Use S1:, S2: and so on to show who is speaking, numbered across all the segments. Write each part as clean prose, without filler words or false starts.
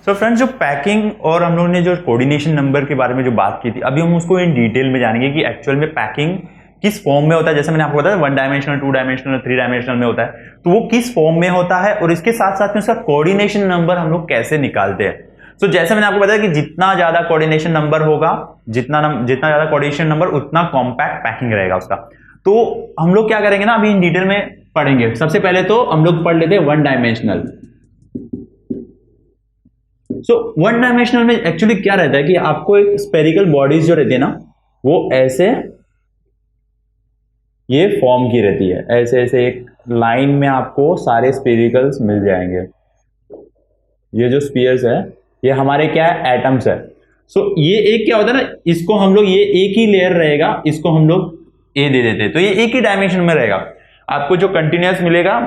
S1: तो फ्रेंड्स, जो पैकिंग और हम लोगों ने जो कोऑर्डिनेशन नंबर के बारे में जो बात की थी, अभी हम उसको इन डिटेल में जानेंगे कि एक्चुअल में पैकिंग किस फॉर्म में होता है। जैसे मैंने आपको बताया 1 डायमेंशनल, 2 डायमेंशनल, 3 डायमेंशनल में होता है, तो वो किस फॉर्म में होता है और इसके साथ साथ में उसका कोऑर्डिनेशन नंबर हम लोग कैसे निकालते हैं। तो जैसे मैंने आपको बताया कि जितना ज्यादा कोऑर्डिनेशन नंबर होगा, जितना ज्यादा कोऑर्डिनेशन नंबर, उतना कॉम्पैक्ट पैकिंग रहेगा उसका। तो हम लोग क्या करेंगे ना, अभी इन डिटेल में पढ़ेंगे। सबसे पहले तो हम लोग पढ़ लेते हैं 1 डायमेंशनल। सो 1 डायमेंशनल में एक्चुअली क्या रहता है कि आपको एक स्पेरिकल बॉडीज जो रहती है ना, वो ऐसे ये फॉर्म की रहती है, ऐसे ऐसे एक लाइन में आपको सारे स्पेरिकल्स मिल जाएंगे। ये जो स्फीयर्स है ये हमारे क्या है, एटम्स है। सो ये एक क्या होता है ना, इसको हम लोग, ये एक ही लेयर रहेगा, इसको हम लोग ए दे देते हैं, तो ये एक ही डायमेंशन में रहेगा। आपको जो कंटिन्यूअस मिलेगा,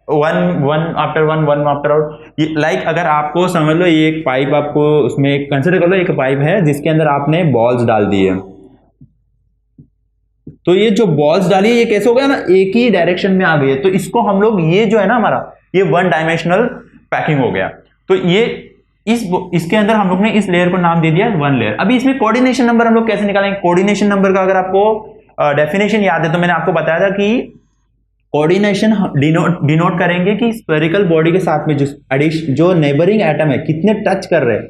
S1: वन आफ्टर वन आफ्टर ये लाइक, अगर आपको समझ लो ये एक पाइप, आपको उसमें एक कंसिडर कर लो, एक पाइप है जिसके अंदर आपने बॉल्स डाल दी है। तो ये जो बॉल्स डाली है ये कैसे हो गया ना, एक ही डायरेक्शन में आ गई है। तो इसको हम लोग, ये जो है ना हमारा, ये 1 डायमेंशनल पैकिंग हो गया। तो ये इसके अंदर हम लोग ने इस लेयर को नाम दे दिया 1 लेयर। अभी इसमें कोऑर्डिनेशन नंबर हम लोग कैसे निकालेंगे। कोऑर्डिनेशन नंबर का अगर आपको डेफिनेशन याद है तो मैंने आपको बताया था कि कोऑर्डिनेशन डिनोट करेंगे कि स्फेरिकल बॉडी के साथ में जो नेबरिंग एटम है कितने टच कर रहे हैं,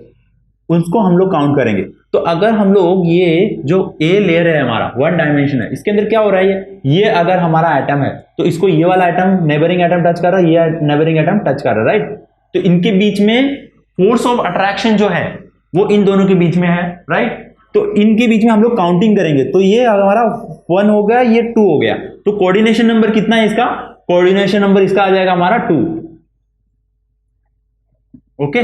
S1: उसको हम लोग काउंट करेंगे। तो अगर हम लोग ये जो ए लेयर है हमारा 1 डायमेंशन है, इसके अंदर क्या हो रहा है, ये अगर हमारा एटम है तो इसको ये वाला एटम, नेबरिंग एटम टच कर रहा है, ये नेबरिंग एटम टच कर रहा है, राइट। तो इनके बीच में फोर्स ऑफ अट्रैक्शन जो है वो इन दोनों के बीच में है, राइट। तो इनके बीच में हम लोग काउंटिंग करेंगे, तो ये हमारा 1 हो गया, ये 2 हो गया। तो कोऑर्डिनेशन नंबर कितना है इसका, कोऑर्डिनेशन नंबर इसका आ जाएगा हमारा 2। ओके,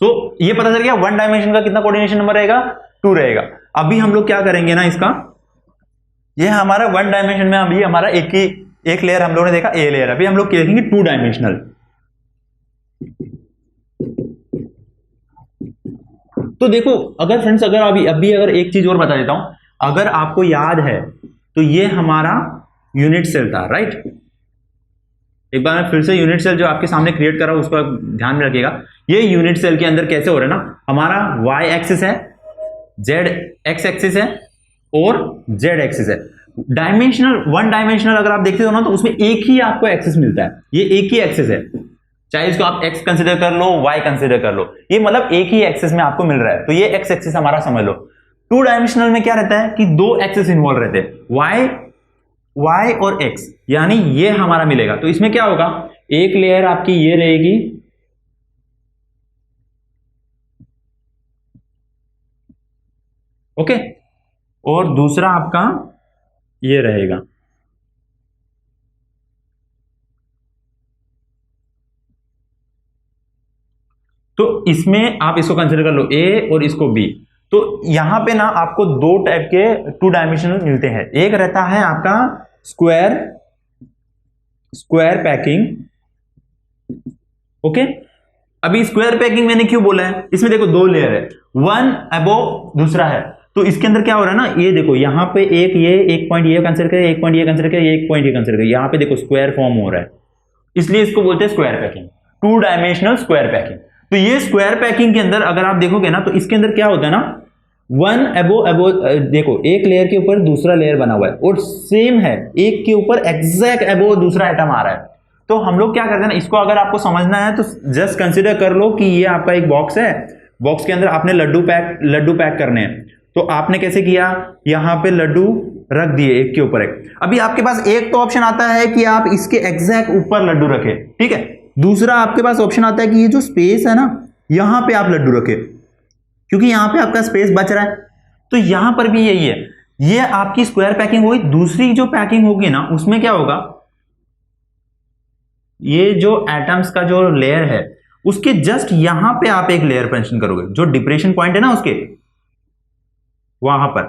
S1: तो ये पता चल गया 1 डायमेंशन का कितना कोऑर्डिनेशन नंबर रहेगा, 2 रहेगा। अभी हम लोग क्या करेंगे ना, इसका ये हमारा 1 डायमेंशन में अभी हमारा एक लेयर हम लोगों ने देखा, ए लेयर। अभी हम लोग देखेंगे 2 डायमेंशनल। तो देखो, अगर फ्रेंड्स, अगर अभी अगर एक चीज और बता देता हूं, अगर आपको याद है तो ये हमारा यूनिट सेल था, राइट। एक बार मैं फिर से यूनिट सेल जो आपके सामने क्रिएट कर रहा हूं उसको ध्यान में रखिएगा। ये यूनिट सेल के अंदर कैसे हो रहा है ना, हमारा वाई एक्सिस है, जेड एक्स एक्सिस है और जेड एक्सिस है। डायमेंशनल 1 डायमेंशनल अगर आप देखते हो ना, तो उसमें एक ही आपको एक्सिस मिलता है, ये एक ही एक्सिस है, चाहे इसको आप एक्स कंसिडर कर लो, वाई कंसिडर कर लो, ये मतलब एक ही एक्सिस में आपको मिल रहा है। तो ये एक्स एक्सिस हमारा समझ लो। 2 डायमेंशनल में क्या रहता है कि 2 एक्सिस इन्वॉल्व रहते हैं, वाई और एक्स, यानी ये हमारा मिलेगा। तो इसमें क्या होगा, एक लेयर आपकी ये रहेगी, ओके, और दूसरा आपका ये रहेगा। तो इसमें आप इसको कंसिडर कर लो ए और इसको बी। तो यहां पे ना आपको 2 टाइप के 2 डायमेंशनल मिलते हैं। एक रहता है आपका स्क्वायर पैकिंग, ओके। अभी स्क्वायर पैकिंग मैंने क्यों बोला है, इसमें देखो 2 लेयर है, 1 अबोव दूसरा है। तो इसके अंदर क्या हो रहा है ना, ये देखो यहां पे एक पॉइंट ये कंसिडर करें, एक पॉइंट ये कंसिडर करें, एक पॉइंट ये कंसिडर करें, यहां पे देखो स्क्वायर फॉर्म हो रहा है, इसलिए इसको बोलते हैं square packing, 2 dimensional square packing. तो ये स्क्वायर पैकिंग के अंदर अगर आप देखोगे ना, तो इसके अंदर क्या होता है ना, 1 अबो देखो एक लेयर के ऊपर दूसरा लेयर बना हुआ है और सेम है, एक के ऊपर एग्जैक्ट अबो दूसरा आइटम आ रहा है। तो हम लोग क्या करते हैं ना, इसको अगर आपको समझना है तो जस्ट कंसिडर कर लो कि ये आपका एक बॉक्स है, बॉक्स के अंदर आपने लड्डू पैक करने हैं। तो आपने कैसे किया, यहां पे लड्डू रख दिए एक के ऊपर एक। अभी आपके पास एक तो ऑप्शन आता है कि आप इसके एग्जैक्ट ऊपर लड्डू रखें, ठीक है। दूसरा आपके पास ऑप्शन आता है कि ये जो स्पेस है ना, यहां पे आप लड्डू रखें, क्योंकि यहां पे आपका स्पेस बच रहा है। तो यहां पर भी यही है, ये आपकी स्क्वायर पैकिंग होगी। दूसरी जो पैकिंग होगी ना, उसमें क्या होगा, ये जो एटम्स का जो लेयर है उसके जस्ट यहां पे आप एक लेयर मेंशन करोगे, जो डिप्रेशन पॉइंट है ना उसके वहां पर।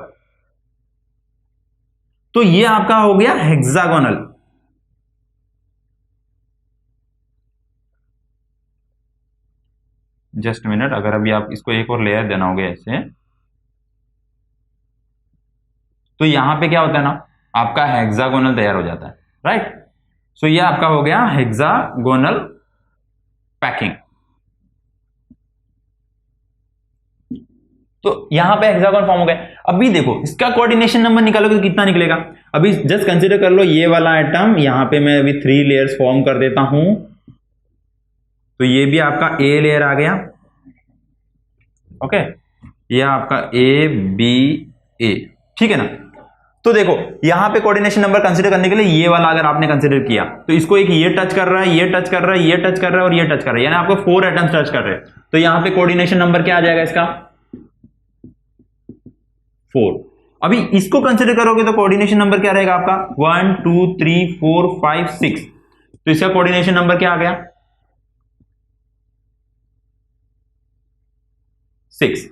S1: तो ये आपका हो गया हेक्सागोनल। जस्ट मिनट, अगर अभी आप इसको एक और लेयर देना होगा ऐसे, तो यहां पे क्या होता है ना, आपका हेक्सागोनल तैयार हो जाता है, राइट। सो ये आपका हो गया हेक्सागोनल पैकिंग। तो यहां पे हेक्सागोन फॉर्म हो गया। अभी देखो इसका कोऑर्डिनेशन नंबर निकालोगे तो कितना निकलेगा। अभी जस्ट कंसीडर कर लो ये वाला आइटम, यहां पे मैं अभी 3 लेयर्स फॉर्म कर देता हूं, तो ये भी आपका ए लेयर आ गया। ओके, ये आपका ए बी ए, ठीक है ना। तो देखो यहां पे कोऑर्डिनेशन नंबर कंसीडर करने के लिए ये वाला अगर आपने कंसीडर किया तो इसको एक ये टच कर रहा है, ये टच कर रहा है, ये टच कर रहा है और ये टच कर रहा है, यानी आपको 4 एटम्स टच कर रहे हैं। तो यहां पे कोऑर्डिनेशन नंबर क्या आ जाएगा इसका 4। अभी इसको कंसीडर करोगे तो कोऑर्डिनेशन नंबर क्या रहेगा आपका 1 2 3 4 5 6। तो इसका कोऑर्डिनेशन नंबर क्या आ गया 6।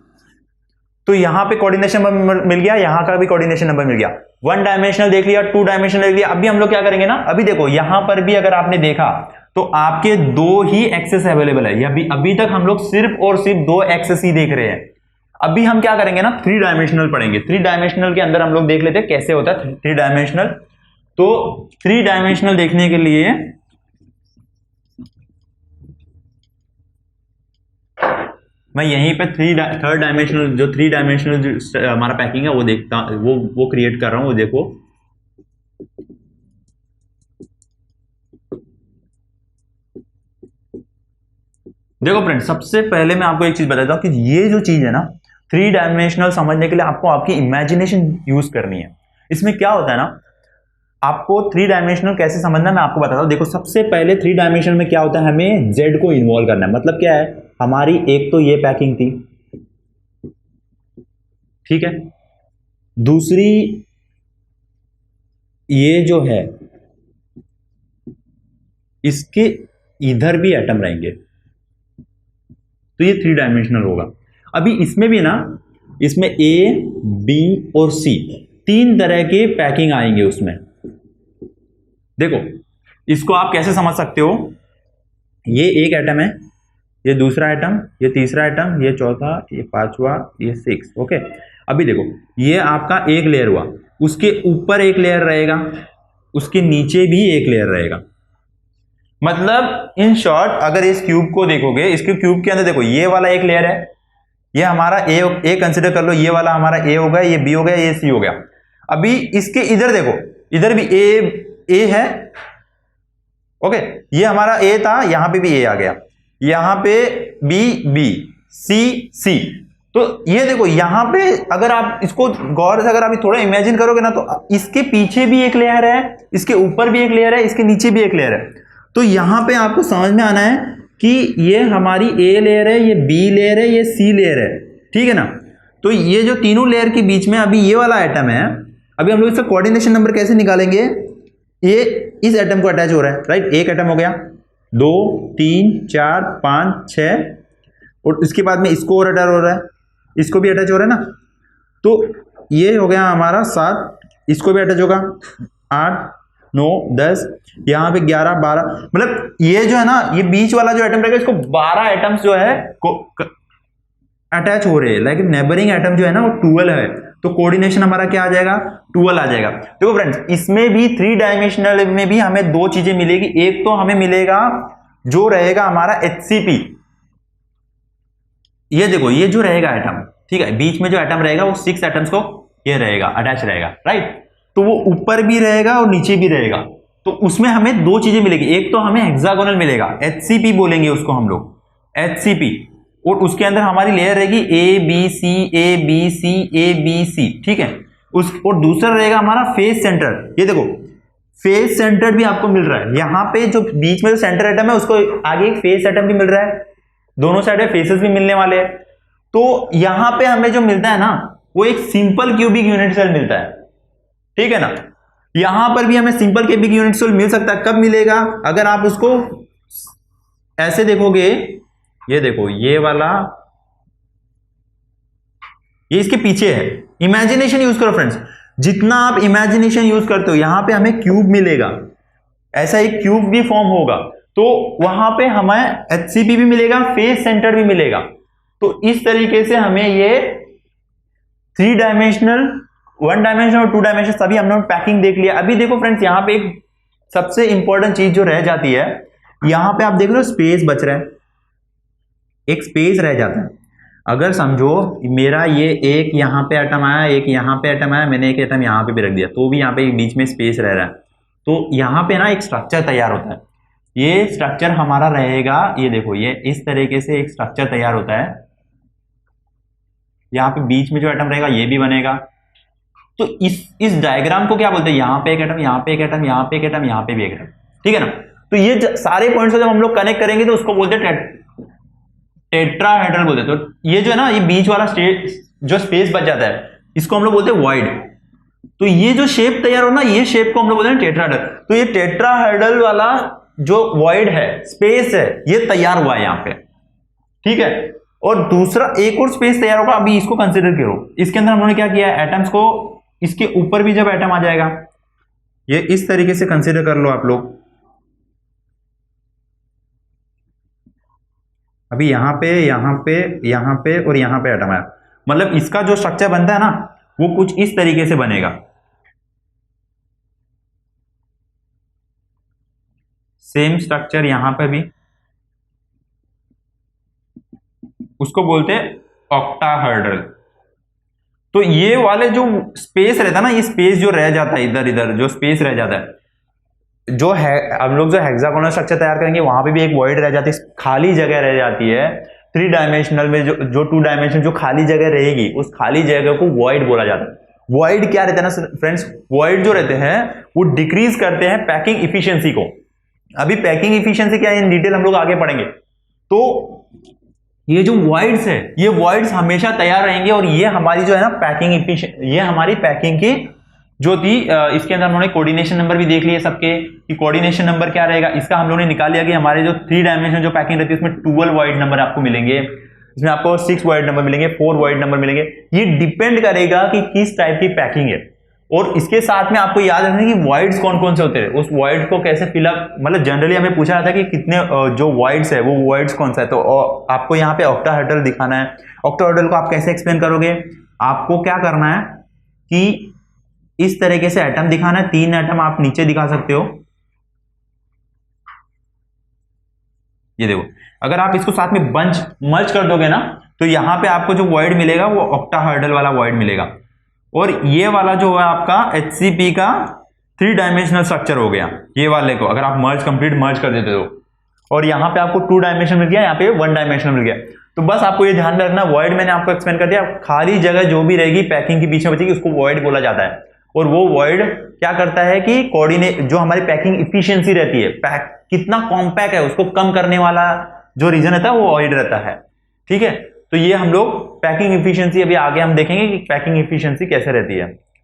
S1: तो यहां पे कोऑर्डिनेशन नंबर मिल गया, यहां का भी कोऑर्डिनेशन नंबर मिल गया। 1 डायमेंशनल देख लिया, 2 डायमेंशनल देख लिया। अभी हम लोग क्या करेंगे ना, अभी देखो यहां पर भी अगर आपने देखा तो आपके 2 ही एक्सेस अवेलेबल है। अभी तक हम लोग सिर्फ और सिर्फ 2 एक्सेस ही देख रहे हैं। अभी हम क्या करेंगे ना 3 डायमेंशनल पढ़ेंगे। 3 डायमेंशनल के अंदर हम लोग देख लेते हैं कैसे होता है 3 डायमेंशनल। तो 3 डायमेंशनल देखने के लिए मैं यहीं पे थर्ड डायमेंशनल जो 3 डायमेंशनल हमारा पैकिंग है वो देखता, वो क्रिएट कर रहा हूं। वो देखो फ्रेंड, सबसे पहले मैं आपको एक चीज बताता हूं कि ये जो चीज है ना 3 डायमेंशनल समझने के लिए आपको आपकी इमेजिनेशन यूज करनी है। इसमें क्या होता है ना, आपको 3 डायमेंशनल कैसे समझना मैं आपको बताता हूं। देखो सबसे पहले 3 डायमेंशनल में क्या होता है, हमें जेड को इन्वॉल्व करना है। मतलब क्या है, हमारी एक तो ये पैकिंग थी, ठीक है, दूसरी ये जो है इसके इधर भी एटम रहेंगे, तो ये 3 डायमेंशनल होगा। अभी इसमें भी ना, इसमें ए बी और सी 3 तरह के पैकिंग आएंगे उसमें। देखो इसको आप कैसे समझ सकते हो, ये एक एटम है, ये दूसरा एटम, ये तीसरा एटम, ये चौथा, ये पांचवा, ये 6। ओके, अभी देखो ये आपका एक लेयर हुआ, उसके ऊपर एक लेयर रहेगा, उसके नीचे भी एक लेयर रहेगा। मतलब इन शॉर्ट अगर इस क्यूब को देखोगे, इसके क्यूब के अंदर देखो ये वाला एक लेयर है, ये हमारा ए कंसिडर कर लो, ये वाला हमारा ए हो गया, ये बी हो गया, ये सी हो गया। अभी इसके इधर देखो, इधर भी ए है। ओके, ये हमारा ए था, यहां पे भी ए आ गया, यहां पे बी सी। तो ये देखो यहां पे अगर आप इसको गौर से अगर आप थोड़ा इमेजिन करोगे ना, तो इसके पीछे भी एक लेयर है, इसके ऊपर भी एक लेयर है, इसके नीचे भी एक लेयर है। तो यहां पे आपको समझ में आना है कि ये हमारी ए लेयर है, ये बी लेयर है, ये सी लेयर है, ठीक है ना। तो ये जो तीनों लेयर के बीच में अभी ये वाला आइटम है, अभी हम लोग इसका कोऑर्डिनेशन नंबर कैसे निकालेंगे, ये इस एटम को अटैच हो रहा है, राइट। एक एटम हो गया, 2 3 4 5 6, और इसके बाद में इसको और अटैच हो रहा है, इसको भी अटैच हो रहा है ना। तो ये हो गया हमारा 7, इसको भी अटैच होगा 8 9 10, यहां पे 11 12, मतलब ये जो है ना, ये बीच वाला जो एटम रहेगा, इसको 12 एटम्स जो है अटैच हो रहे हैं। लेकिन नेबरिंग एटम जो है ना वो 12 है। तो कोऑर्डिनेशन हमारा क्या आ जाएगा 12 आ जाएगा। देखो फ्रेंड्स, इसमें भी 3 डायमेंशनल में भी हमें 2 चीजें मिलेगी। एक तो हमें मिलेगा जो रहेगा हमारा HCP, ये देखो ये जो रहेगा एटम, ठीक है, बीच में जो एटम रहेगा वो 6 एटम्स को ये रहेगा, अटैच रहेगा, राइट। तो वो ऊपर भी रहेगा और नीचे भी रहेगा। तो उसमें हमें 2 चीजें मिलेगी। एक तो हमें हेक्सागोनल मिलेगा, HCP बोलेंगे उसको हम लोग, HCP, और उसके अंदर हमारी लेयर रहेगी ए बी सी, ठीक है। और दूसरा रहेगा हमारा फेस सेंटर। ये देखो फेस सेंटर भी आपको मिल रहा है, यहां पे जो बीच में जो सेंटर एटम है उसको आगे एक फेस एटम भी मिल रहा है, दोनों साइड में फेसेस भी मिलने वाले हैं। तो यहां पे हमें जो मिलता है ना वो एक सिंपल क्यूबिक यूनिट सेल मिलता है, ठीक है ना। यहां पर भी हमें सिंपल क्यूबिक यूनिट सेल मिल सकता है। कब मिलेगा, अगर आप उसको ऐसे देखोगे, ये देखो ये वाला, ये इसके पीछे है। इमेजिनेशन यूज करो फ्रेंड्स, जितना आप इमेजिनेशन यूज करते हो, यहां पे हमें क्यूब मिलेगा, ऐसा एक क्यूब भी फॉर्म होगा। तो वहां पे हमें HCP भी मिलेगा, फेस सेंटर भी मिलेगा। तो इस तरीके से हमें ये 3 डायमेंशनल, 1 डायमेंशनल और 2 डायमेंशनल सभी हमने पैकिंग देख लिया। अभी देखो फ्रेंड्स, यहां पे एक सबसे इंपॉर्टेंट चीज जो रह जाती है, यहां पे आप देख लो स्पेस बच रहा है, एक स्पेस रह जाता है। अगर समझो मेरा ये एक यहाँ पे एटम आया, एक यहाँ पे एटम आया, मैंने एक एटम यहाँ पे भी रख दिया, तो भी यहाँ पे बीच में स्पेस रह रहा है, तो यहाँ पे ना एक स्ट्रक्चर तैयार होता है। ये स्ट्रक्चर हमारा रहेगा, ये देखो ये इस तरीके से एक स्ट्रक्चर तैयार होता है। यहाँ पे बीच में जो एटम रहेगा ये भी बनेगा। तो इस डायग्राम को क्या बोलते हैं, यहाँ पे एक एटम, यहाँ पे एक एटम, यहाँ पे एक एटम, यहाँ पे भी एक एटम, ठीक है ना। तो ये सारे पॉइंट्स जब हम लोग कनेक्ट करेंगे तो उसको बोलते हैं टेट्राहेड्रल बोलते हैं। तो ये जो है ना, ये बीच वाला जो स्पेस बच जाता है, इसको हम लोग बोलते हैं वॉइड। तो ये जो शेप तैयार हो ना, ये शेप को हम लोग बोलते हैं टेट्राहेड्रल। तो ये टेट्राहेड्रल वाला जो वॉइड है, स्पेस है, ये तैयार हुआ है यहाँ पे, ठीक है। और दूसरा एक और स्पेस तैयार होगा, अभी इसको कंसिडर करो। इसके अंदर हमने क्या किया, एटम्स को इसके ऊपर भी जब एटम आ जाएगा, ये इस तरीके से कंसिडर कर लो आप लोग। अभी यहां पे यहां पे यहां पे और यहां पे एटम आया, मतलब इसका जो स्ट्रक्चर बनता है ना, वो कुछ इस तरीके से बनेगा। सेम स्ट्रक्चर यहां पे भी, उसको बोलते हैं ऑक्टाहेड्रल। तो ये वाले जो स्पेस रहता है ना, ये स्पेस जो रह जाता है इधर इधर, जो स्पेस रह जाता है, जो है हम लोग जो हेक्सागोनल स्ट्रक्चर तैयार करेंगे वहां पे भी एक वॉइड रह जाती है, खाली जगह रह जाती है। 3 डायमेंशनल में जो 2 डायमेंशन जो खाली जगह रहेगी, उस खाली जगह को वॉइड बोला जाता है। वॉइड क्या रहता है ना फ्रेंड्स, वॉइड जो रहते हैं वो डिक्रीज करते हैं पैकिंग इफिशियंसी को। अभी पैकिंग इफिशियंसी क्या है इन डिटेल हम लोग आगे पढ़ेंगे। तो ये जो वॉइड्स है, ये वॉइड्स हमेशा तैयार रहेंगे, और ये हमारी जो है ना पैकिंग इफिशिएंट, ये हमारी पैकिंग की जो थी, इसके अंदर उन्होंने कोऑर्डिनेशन नंबर भी देख लिए सबके कि कोऑर्डिनेशन नंबर क्या रहेगा। इसका हम लोगों ने निकाल लिया कि हमारे जो 3 डायमेंशन जो पैकिंग रहती है उसमें 12 वॉइड नंबर आपको मिलेंगे, इसमें आपको 6 वॉइड नंबर मिलेंगे, 4 वॉइड नंबर मिलेंगे। ये डिपेंड करेगा कि किस टाइप की पैकिंग है। और इसके साथ में आपको याद रखना कि वॉइड्स कौन कौन से होते हैं, उस वॉइड को कैसे फिलअप, मतलब जनरली हमें पूछा जाता है कि कितने जो वॉइड्स है वो वॉइड्स कौन सा है। तो आपको यहाँ पे ऑक्टाहेड्रल दिखाना है। ऑक्टाहेड्रल को आप कैसे एक्सप्लेन करोगे, आपको क्या करना है कि इस तरीके से एटम दिखाना है। 3 एटम आप नीचे दिखा सकते हो, ये देखो। अगर आप इसको साथ में मर्ज कर दोगे ना, तो यहां पे आपको जो वॉइड मिलेगा वो ऑक्टाहेड्रल वाला वॉइड मिलेगा। और ये वाला जो है आपका HCP का 3 डायमेंशनल स्ट्रक्चर हो गया, ये वाले को अगर आप कंप्लीट मर्ज कर देते हो। और यहाँ पे आपको 2 डायमेंशन मिल गया, यहाँ पे 1 डायमेंशन मिल गया। तो बस आपको ये ध्यान में रखना, वॉइड मैंने आपको एक्सप्लेन कर दिया। खाली जगह जो भी रहेगी पैकिंग के बीच में बचेगी, उसको वॉइड बोला जाता है। और वो वॉइड क्या करता है कि कोऑर्डिनेट, जो हमारी पैकिंग इफिशियंसी रहती है, कितना कॉम्पैक्ट है उसको कम करने वाला जो रीजन रहता है वो वॉइड रहता है, ठीक है। तो ये हम लोग पैकिंग इफिशियंसी, अभी आगे हम देखेंगे कि पैकिंग इफिशियंसी कैसे रहती है।